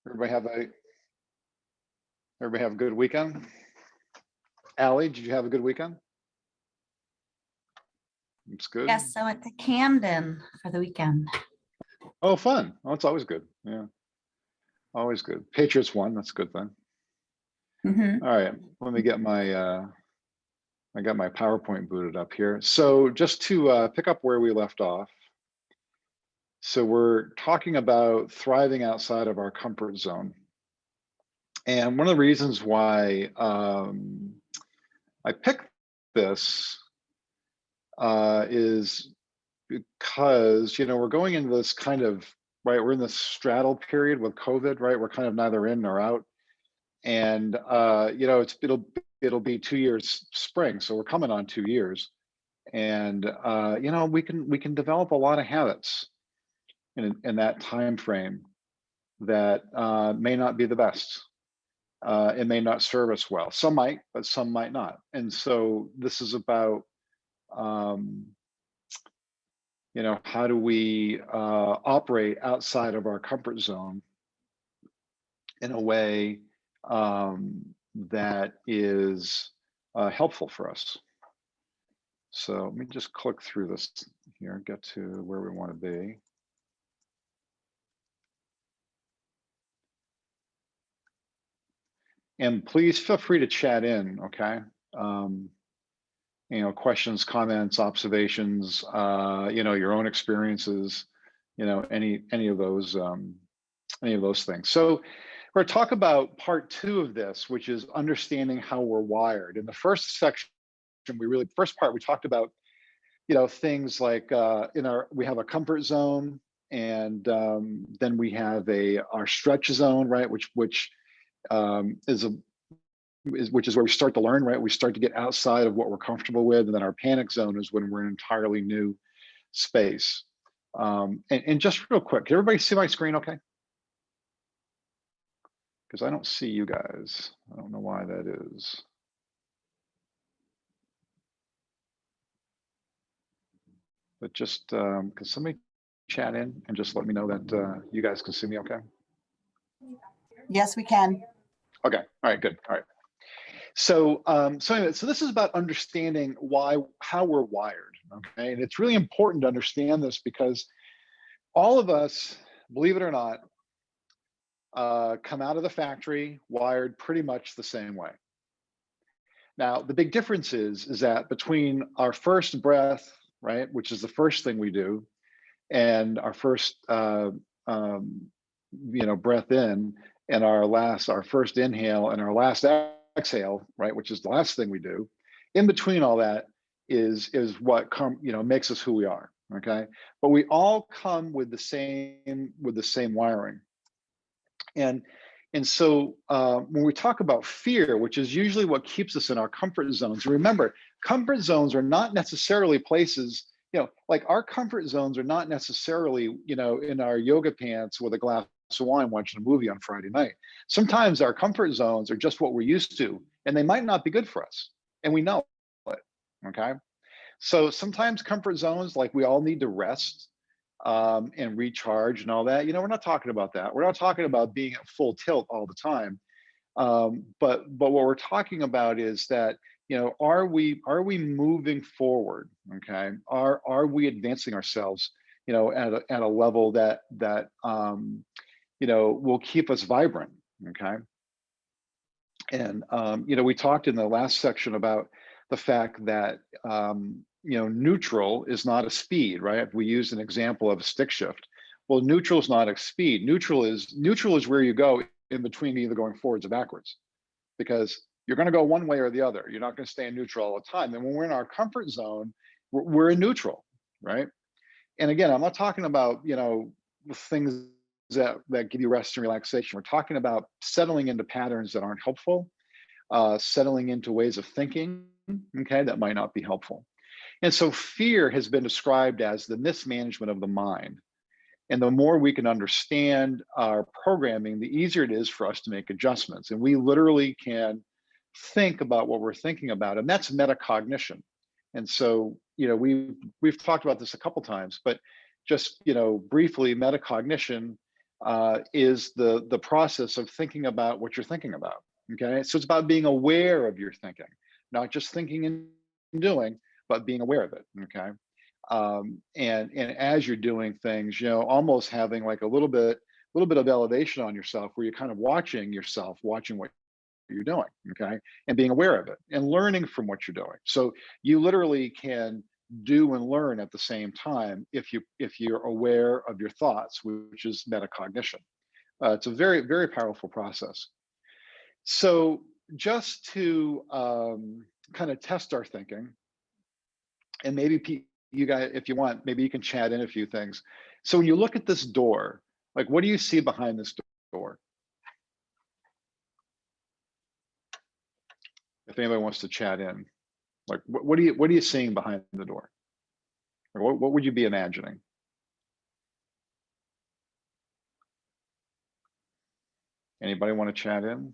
Everybody have a good weekend? Allie, did you have a good weekend? It's good. Yes, I went to Camden for the weekend. Oh, fun. Oh, it's always good. Yeah, always good. Patriots won. That's a good thing. Mm-hmm. All right, let me get my I got my PowerPoint booted up here. So just to pick up where we left off. So we're talking about thriving outside of our comfort zone. And one of the reasons why I picked this is because, we're going into this kind of, right, we're in this straddle period with COVID, right? We're kind of neither in nor out. And, it'll be 2 years spring. So we're coming on 2 years. And, we can develop a lot of habits in that time frame that may not be the best. It may not serve us well. Some might, but some might not. And so this is about, how do we operate outside of our comfort zone in a way that is helpful for us. So let me just click through this here, get to where we want to be. And please feel free to chat in, okay? Questions, comments, observations, your own experiences, any of those things. So we're going to talk about part 2 of this, which is understanding how we're wired. In the first section, first part, we talked about, things like we have a comfort zone, and then we have our stretch zone, right? Which is where we start to learn, right? We start to get outside of what we're comfortable with. And then our panic zone is when we're in an entirely new space. And just real quick, can everybody see my screen okay? Because I don't see you guys. I don't know why that is. But just, can somebody chat in and just let me know that you guys can see me okay? Yes, we can. Okay, all right, good, all right. So, so this is about understanding how we're wired, okay? And it's really important to understand this because all of us, believe it or not, come out of the factory wired pretty much the same way. Now, the big difference is that between our first breath, right, which is the first thing we do, and our first, breath in, and our first inhale and our last exhale, right, which is the last thing we do. In between all that is what makes us who we are. Okay, but we all come with the same wiring. And so when we talk about fear, which is usually what keeps us in our comfort zones, remember, comfort zones are not necessarily places, like our comfort zones are not necessarily, in our yoga pants with a glass of wine watching a movie on Friday night. Sometimes our comfort zones are just what we're used to, and they might not be good for us, and we know it, okay? So sometimes comfort zones, like we all need to rest and recharge and all that. We're not talking about that. We're not talking about being at full tilt all the time. But what we're talking about is that, are we moving forward? Okay, are we advancing ourselves, at a level that will keep us vibrant? Okay, and we talked in the last section about the fact that neutral is not a speed, right? We used an example of a stick shift. Well, neutral is not a speed. Neutral is where you go in between either going forwards or backwards, because you're going to go one way or the other. You're not going to stay in neutral all the time. And when we're in our comfort zone, we're in neutral, right? And again, I'm not talking about things that give you rest and relaxation. We're talking about settling into patterns that aren't helpful, settling into ways of thinking, okay, that might not be helpful. And so fear has been described as the mismanagement of the mind. And the more we can understand our programming, the easier it is for us to make adjustments. And we literally can think about what we're thinking about, and that's metacognition. And so, we've talked about this a couple times, but just, briefly, metacognition is the process of thinking about what you're thinking about. Okay, so it's about being aware of your thinking, not just thinking and doing, but being aware of it. Okay, and as you're doing things, almost having like a little bit of elevation on yourself, where you're kind of watching yourself, watching what you're doing. Okay, and being aware of it and learning from what you're doing. So you literally can do and learn at the same time if you're aware of your thoughts, which is metacognition. It's a very, very powerful process. So just to kind of test our thinking, and maybe you guys, if you want, maybe you can chat in a few things. So when you look at this door, like, what do you see behind this door? If anybody wants to chat in, like, what are you seeing behind the door? Or what would you be imagining? Anybody want to chat in?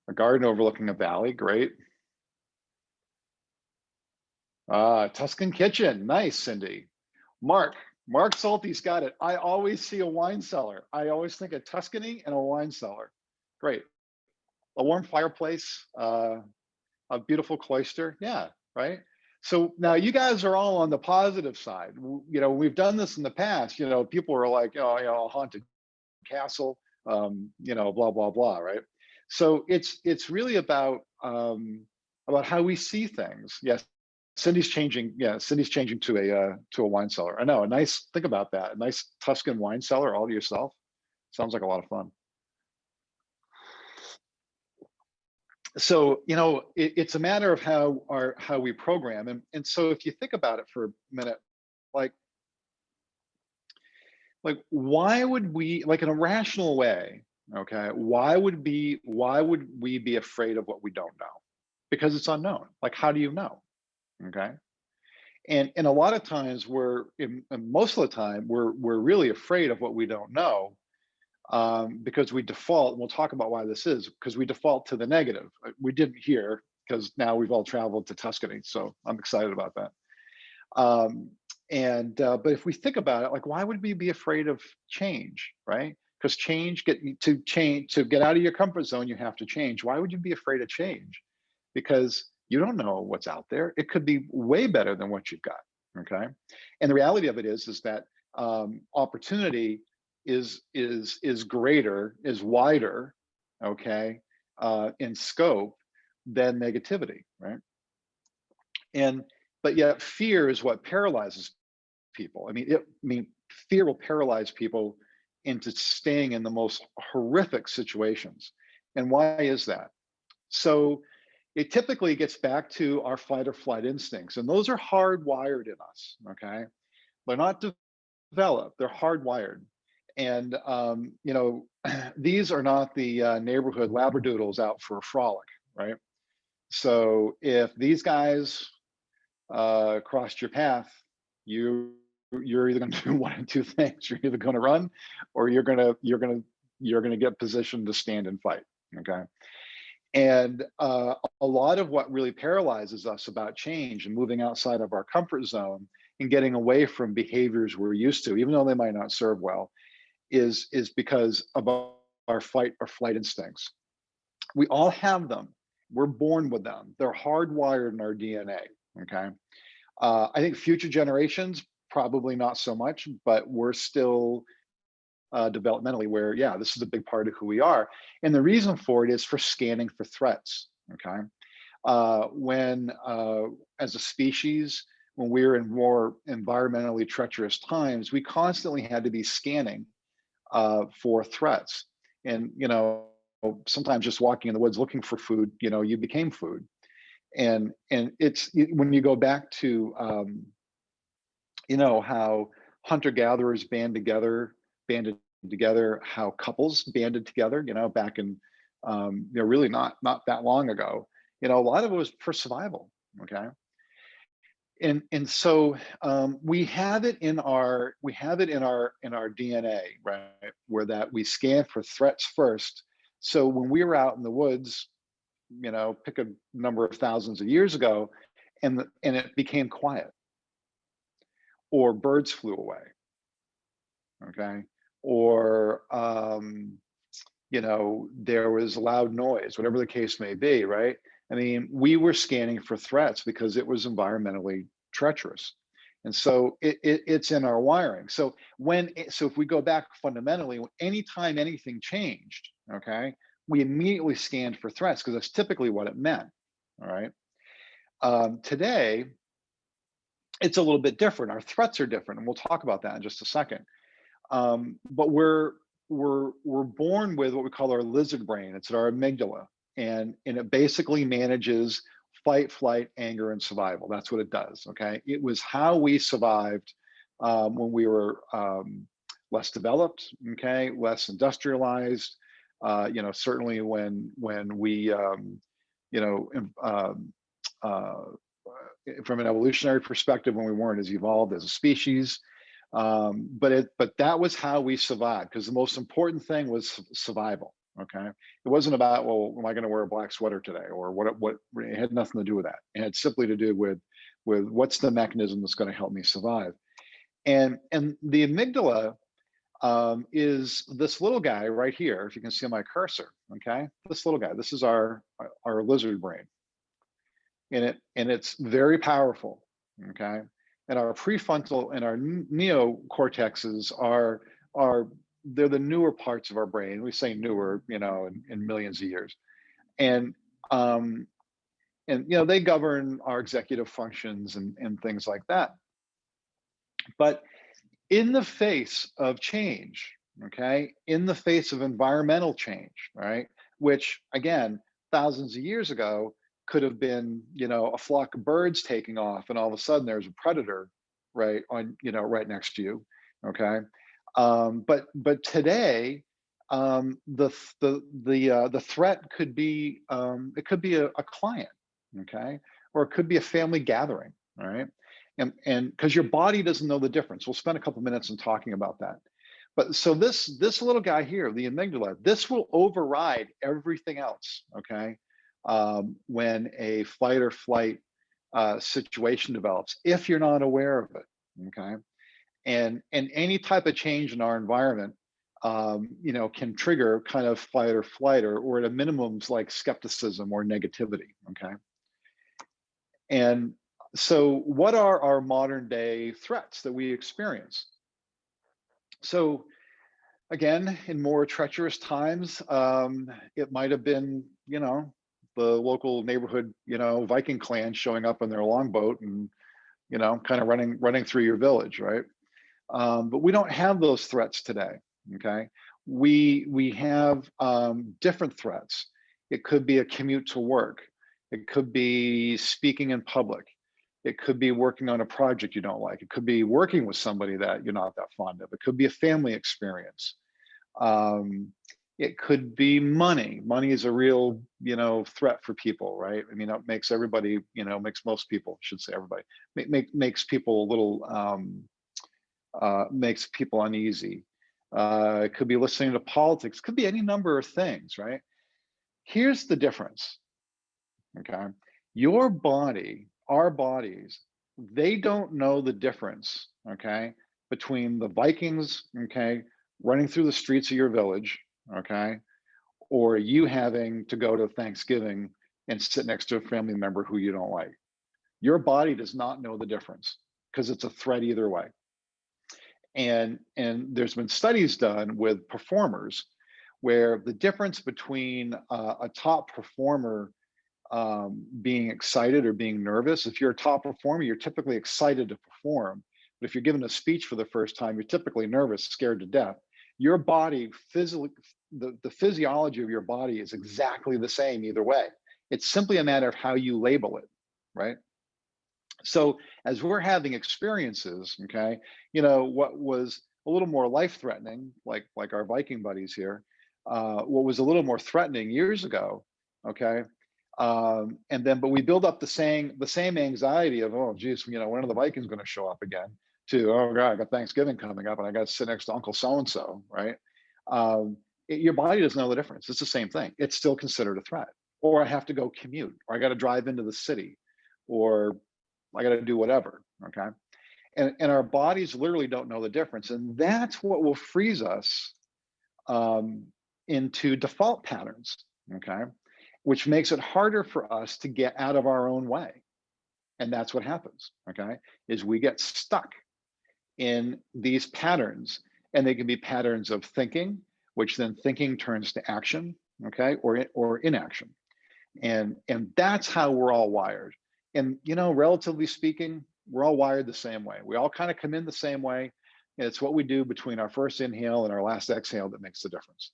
A garden overlooking a valley, great. Tuscan kitchen, nice, Cindy. Mark Salty's got it. I always see a wine cellar. I always think of Tuscany and a wine cellar. Great. A warm fireplace, a beautiful cloister. Yeah, right. So now you guys are all on the positive side. We've done this in the past. People are like, oh, a haunted castle, blah blah blah, right? So it's really about how we see things. Yes, Cindy's changing. Yeah, Cindy's changing to a wine cellar. I know. A nice. Think about that. A nice Tuscan wine cellar all to yourself. Sounds like a lot of fun. So it's a matter of how we program, and so if you think about it for a minute, like why would we, like, in a rational way, okay, why would we be afraid of what we don't know? Because it's unknown. Like, how do you know? Okay, and a lot of times and most of the time we're really afraid of what we don't know, because we default, and we'll talk about why this is, because we default to the negative. We didn't hear, because now we've all traveled to Tuscany, so I'm excited about that. But if we think about it, like, why would we be afraid of change, right? Because to get out of your comfort zone, you have to change. Why would you be afraid of change? Because you don't know what's out there. It could be way better than what you've got. Okay, and the reality of it is that opportunity is greater, is wider, okay, in scope than negativity, right? And but yet fear is what paralyzes people. Fear will paralyze people into staying in the most horrific situations. And why is that? So it typically gets back to our fight or flight instincts, and those are hardwired in us. Okay, they're not developed; they're hardwired. And these are not the neighborhood labradoodles out for a frolic, right? So if these guys crossed your path, you're either going to do one of two things. You're either going to run, or you're going to get positioned to stand and fight. Okay, and a lot of what really paralyzes us about change and moving outside of our comfort zone and getting away from behaviors we're used to, even though they might not serve well, is because of our fight or flight instincts. We all have them. We're born with them. They're hardwired in our DNA. Okay. I think future generations, probably not so much, but we're still developmentally where, yeah, this is a big part of who we are. And the reason for it is for scanning for threats. Okay. As a species, when we were in more environmentally treacherous times, we constantly had to be scanning for threats. And, sometimes just walking in the woods looking for food, you became food. And it's when you go back to how hunter-gatherers banded together, how couples banded together, back in really not that long ago. A lot of it was for survival. Okay. And so we have it in our DNA, right? Where that we scan for threats first. So when we were out in the woods, pick a number of thousands of years ago, and it became quiet, or birds flew away, okay? Or, there was loud noise, whatever the case may be, right? I mean, we were scanning for threats because it was environmentally treacherous. And so it's in our wiring. So so if we go back fundamentally, anytime anything changed, okay, we immediately scanned for threats because that's typically what it meant. All right. Today, it's a little bit different. Our threats are different, and we'll talk about that in just a second. But we're born with what we call our lizard brain. It's our amygdala, and it basically manages fight, flight, anger, and survival. That's what it does. Okay, it was how we survived when we were less developed. Okay, less industrialized. Certainly when we you know um, uh, from an evolutionary perspective when we weren't as evolved as a species. But that was how we survived because the most important thing was survival. Okay, it wasn't about, well, am I going to wear a black sweater today, or what. It had nothing to do with that. It had simply to do with what's the mechanism that's going to help me survive. And the amygdala is this little guy right here. If you can see my cursor, okay, this little guy. This is our lizard brain, and it's very powerful. Okay, and our prefrontal and our neocortexes are they're the newer parts of our brain. We say newer, in millions of years, and um, they govern our executive functions and things like that. But in the face of change, okay, in the face of environmental change, right, which again, thousands of years ago could have been, a flock of birds taking off, and all of a sudden there's a predator right on, right next to you, okay. But today, the threat could be it could be a client, okay, or it could be a family gathering, all right, and because your body doesn't know the difference. We'll spend a couple minutes in talking about that. But so this little guy here, the amygdala, this will override everything else, okay, when a fight or flight situation develops, if you're not aware of it, okay. And any type of change in our environment, can trigger kind of fight or flight, or at a minimum, like skepticism or negativity, okay. And so, what are our modern day threats that we experience? So, again, in more treacherous times, it might have been, the local neighborhood, Viking clan showing up in their longboat and, kind of running through your village, right? But we don't have those threats today. Okay, we have different threats. It could be a commute to work. It could be speaking in public. It could be working on a project you don't like. It could be working with somebody that you're not that fond of. It could be a family experience. Um, it could be money. Money is a real, threat for people, right? I mean, it makes everybody, makes most people, should say everybody, makes people a little, makes people uneasy. It could be listening to politics. It could be any number of things, right? Here's the difference, okay? Your body, our bodies, they don't know the difference, okay, between the Vikings, okay, running through the streets of your village, okay, or you having to go to Thanksgiving and sit next to a family member who you don't like. Your body does not know the difference because it's a threat either way. And there's been studies done with performers where the difference between a top performer being excited or being nervous. If you're a top performer, you're typically excited to perform. But if you're giving a speech for the first time, you're typically nervous, scared to death. Your body, physically, the physiology of your body is exactly the same either way. It's simply a matter of how you label it, right? So as we're having experiences, okay, what was a little more life-threatening, like our Viking buddies here, what was a little more threatening years ago, okay, but we build up the same anxiety of, oh geez, when are the Vikings going to show up again, to, oh god, I got Thanksgiving coming up and I got to sit next to Uncle so and so, right? Your body doesn't know the difference. It's the same thing. It's still considered a threat. Or I have to go commute, or I got to drive into the city, or I got to do whatever, okay? And our bodies literally don't know the difference. And that's what will freeze us into default patterns, okay? Which makes it harder for us to get out of our own way. And that's what happens, okay? Is we get stuck in these patterns, and they can be patterns of thinking, which then thinking turns to action, okay, or inaction. And that's how we're all wired. And relatively speaking, we're all wired the same way. We all kind of come in the same way. And it's what we do between our first inhale and our last exhale that makes the difference,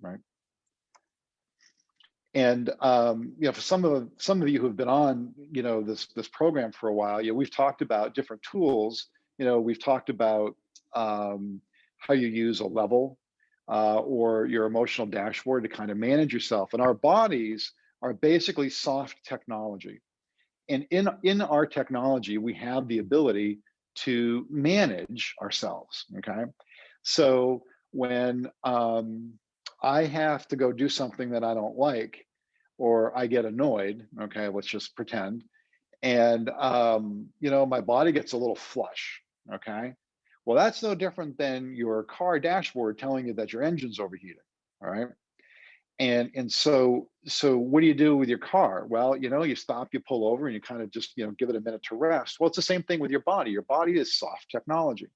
right? And for some of you who've been on this program for a while, we've talked about different tools. We've talked about how you use a level or your emotional dashboard to kind of manage yourself. And our bodies are basically soft technology. And in our technology, we have the ability to manage ourselves, okay? So when I have to go do something that I don't like, or I get annoyed, okay, let's just pretend, and my body gets a little flush, okay? Well, that's no different than your car dashboard telling you that your engine's overheating, all right? And so what do you do with your car? Well, you stop, you pull over, and you kind of just give it a minute to rest. Well, it's the same thing with your body. Your body is soft technology,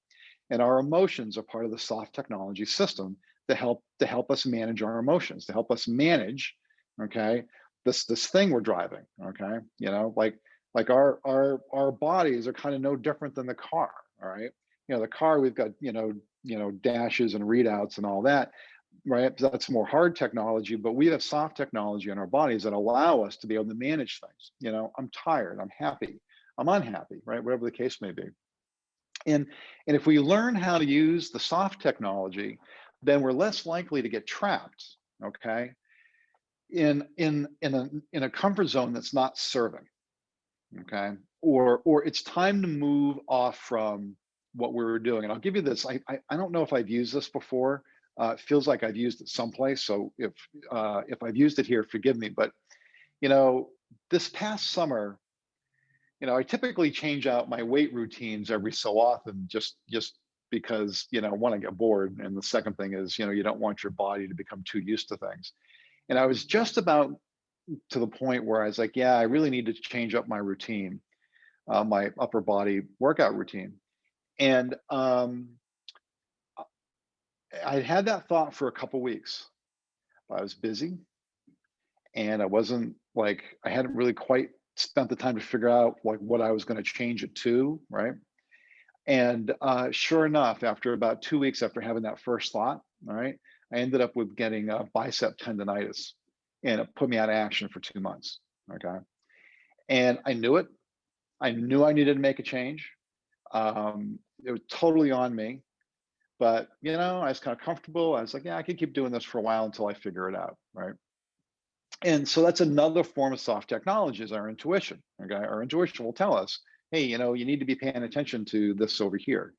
and our emotions are part of the soft technology system to help us manage our emotions, to help us manage, okay, this thing we're driving, okay? Like our bodies are kind of no different than the car, all right? The car, we've got dashes and readouts and all that, right? That's more hard technology, but we have soft technology in our bodies that allow us to be able to manage things. I'm tired, I'm happy, I'm unhappy, right? Whatever the case may be. And if we learn how to use the soft technology, then we're less likely to get trapped, okay, in a comfort zone that's not serving, okay, or it's time to move off from what we were doing. And I'll give you this. I don't know if I've used this before. It feels like I've used it someplace. So if I've used it here, forgive me. But this past summer, I typically change out my weight routines every so often, just because one, I get bored, and the second thing is you don't want your body to become too used to things. And I was just about to the point where I was like, yeah, I really need to change up my routine, my upper body workout routine. And I had that thought for a couple weeks. I was busy, and I hadn't really quite spent the time to figure out like what I was going to change it to, right? And sure enough, after about 2 weeks after having that first thought, all right, I ended up with getting bicep tendonitis, and it put me out of action for 2 months, okay? And I knew it. I knew I needed to make a change. It was totally on me, but I was kind of comfortable. I was like, yeah, I can keep doing this for a while until I figure it out, right? And so that's another form of soft technology, is our intuition, okay? Our intuition will tell us, hey, you need to be paying attention to this over here.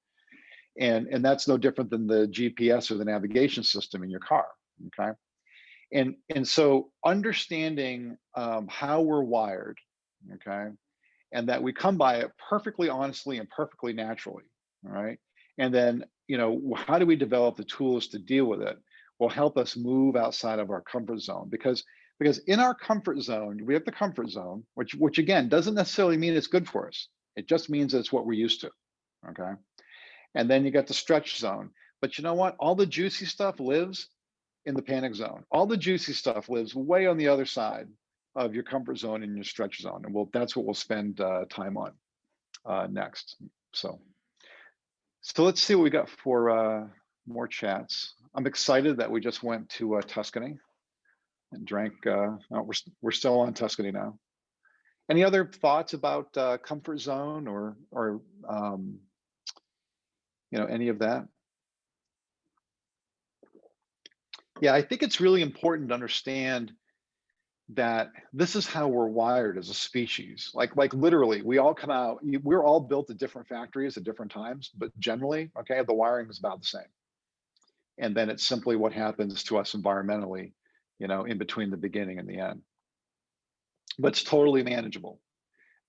And that's no different than the GPS or the navigation system in your car, okay? And so understanding how we're wired, okay, and that we come by it perfectly honestly and perfectly naturally, all right? And then, how do we develop the tools to deal with it will help us move outside of our comfort zone. Because in our comfort zone, we have the comfort zone, which again, doesn't necessarily mean it's good for us. It just means that it's what we're used to, okay? And then you got the stretch zone. But you know what? All the juicy stuff lives in the panic zone. All the juicy stuff lives way on the other side of your comfort zone and your stretch zone. And that's what we'll spend time on next. So let's see what we got for more chats. I'm excited that we just went to Tuscany and drank. We're still on Tuscany now. Any other thoughts about comfort zone or any of that? Yeah, I think it's really important to understand that this is how we're wired as a species. Like literally, we all come out. We're all built at different factories at different times, but generally, okay, the wiring is about the same. And then it's simply what happens to us environmentally, in between the beginning and the end. But it's totally manageable.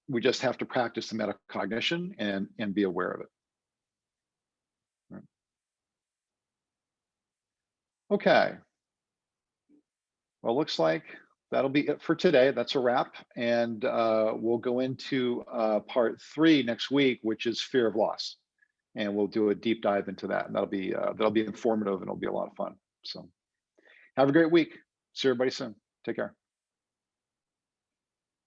We just have to practice the metacognition and be aware of it. Okay. Well, looks like that'll be it for today. That's a wrap. And we'll go into part 3 next week, which is fear of loss. And we'll do a deep dive into that. And that'll be informative and it'll be a lot of fun. So have a great week. See everybody soon. Take care.